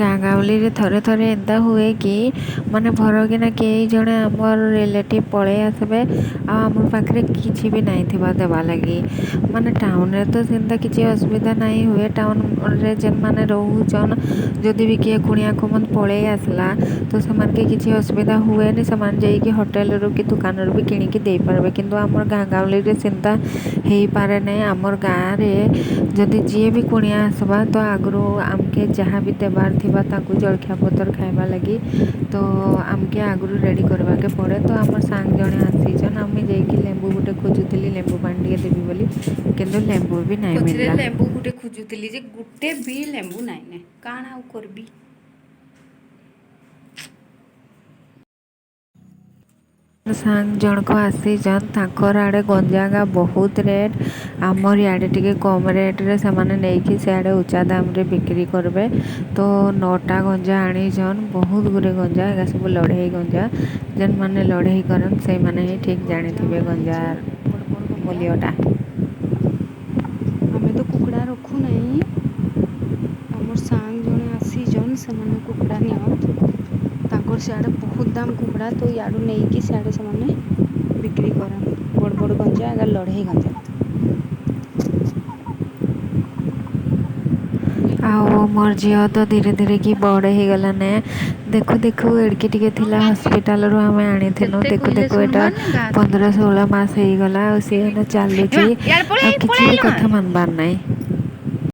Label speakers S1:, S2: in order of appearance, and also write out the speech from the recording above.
S1: ଗାଁ ଗାଉଁଲିରେ ଥରେ ଥରେ ଏନ୍ତା ହୁଏ କି ମାନେ ଭରକିନା କେହି ଜଣେ ଆମର ରିଲେଟିଭ୍ ପଳେଇ ଆସିବେ ଆଉ ଆମ ପାଖରେ କିଛି ବି ନାଇଁ ଥିବା ଦେବା ଲାଗି। ମାନେ ଟାଉନରେ ତ ସେନ୍ତା କିଛି ଅସୁବିଧା ନାହିଁ ହୁଏ। ଟାଉନରେ ଯେନ୍ମାନେ ରହୁଛନ୍ ଯଦି ବି କିଏ କୁଣିଆ କୁମନ୍ତ ପଳେଇ ଆସିଲା ତ ସେମାନକେ କିଛି ଅସୁବିଧା ହୁଏନି। ସେମାନେ ଯାଇକି ହୋଟେଲରୁ କି ଦୋକାନରୁ ବି କିଣିକି ଦେଇପାରିବେ। କିନ୍ତୁ ଆମର ଗାଁ ଗାଉଁଲିରେ ସେନ୍ତା ହେଇପାରେ ନାହିଁ। ଆମର ଗାଁରେ ଯଦି ଯିଏ ବି କୁଣିଆ ଆସିବା ତ ଆଗରୁ ଆମକେ ଯାହା ବି ଦେବାର ଥିବା ତାଙ୍କୁ ଜଳଖିଆ ପତ୍ର ଖାଇବା ଲାଗି ତ ଆମକେ ଆଗରୁ ରେଡ଼ି କରିବାକୁ ପଡ଼େ। ତ ଆମର ସାଙ୍ଗ ଜଣେ ଆସିଛନ୍ ଆମେ ଯାଇକି ଲେମ୍ବୁ ଗୋଟେ ଖୋଜୁଥିଲି ଲେମ୍ବୁ ପାଣି ଟିକେ ଦେବି ବୋଲି, କିନ୍ତୁ ଲେମ୍ବୁ ବି ନାଇଁ
S2: ପଛରେ
S1: ମିଳିଲା।
S2: ଲେମ୍ବୁ ଗୁଟେ ଖୋଜୁଥିଲି ଯେ ଗୁଟେ ବି ଲେମ୍ବୁ ନାଇଁନେ କାଣା ଆଉ କରବି।
S1: ସାଙ୍ଗ ଜଣକ ଆସିଛନ୍ ତାଙ୍କର ଆଡ଼େ ଗଞ୍ଜାଗା ବହୁତ ରେଟ୍, ଆମର ଇଆଡ଼େ ଟିକେ କମ୍ ରେଟ୍ରେ ସେମାନେ ନେଇକି ସିଆଡ଼େ ଉଚା ଦାମରେ ବିକ୍ରି କରିବେ। ତ 9ଟା ଗଞ୍ଜା ଆଣିଛନ୍, ବହୁତ ଗୁରେ ଗଞ୍ଜା, ଏଗା ସବୁ ଲଢ଼େଇ ଗଞ୍ଜା। ଯେନ୍ମାନେ ଲଢ଼େଇ କରନ୍ ସେଇମାନେ ହିଁ ଠିକ୍ ଜାଣିଥିବେ
S2: ଆଣିଛେ
S1: ଗଞ୍ଜାର
S2: ବଡ଼ ବଡ଼ ଗଞ୍ଜା।
S1: ମୂଲ୍ୟଟା।
S2: ଆମେ ତ କୁକୁଡ଼ା ରଖୁନାହିଁ। ଆମର ସାଙ୍ଗ ଜଣେ ଆସିଛନ୍ ସେମାନେ କୁକୁଡ଼ା ନିଅନ୍ତ। ତାଙ୍କର ସିଆଡ଼େ ବହୁତ ଦାମ କୁକୁଡ଼ା ତ ଇଆଡ଼ୁ ନେଇକି ସିଆଡ଼େ ସେମାନେ ବିକ୍ରି କରନ୍। ବଡ଼ ବଡ଼ ଗଞ୍ଜା ଏଗା ଲଢ଼େଇ ଗଞ୍ଜା।
S1: ଆଉ ମୋର ଝିଅ ତ ଧୀରେ ଧୀରେ କି ବଡ଼ ହେଇଗଲାନେ। ଦେଖୁ ଦେଖୁ ଏଡ଼କି ଟିକେ ଥିଲା ହସ୍ପିଟାଲରୁ ଆମେ ଆଣିଥିନୁ।
S2: କେତେ
S1: ଦେଖୁ
S2: କହିଲେ
S1: ଦେଖୁ ଏଇଟା
S2: ଶୁଣିବାନି ଗାଁରେ
S1: 15-16 ମାସ ହେଇଗଲା ଆଉ ସିଏ ଏଇନେ ଚାଲୁଛି
S2: ୟାର
S1: ଆଉ କିଛି ବି କଥା ମାନବାର ନାହିଁ।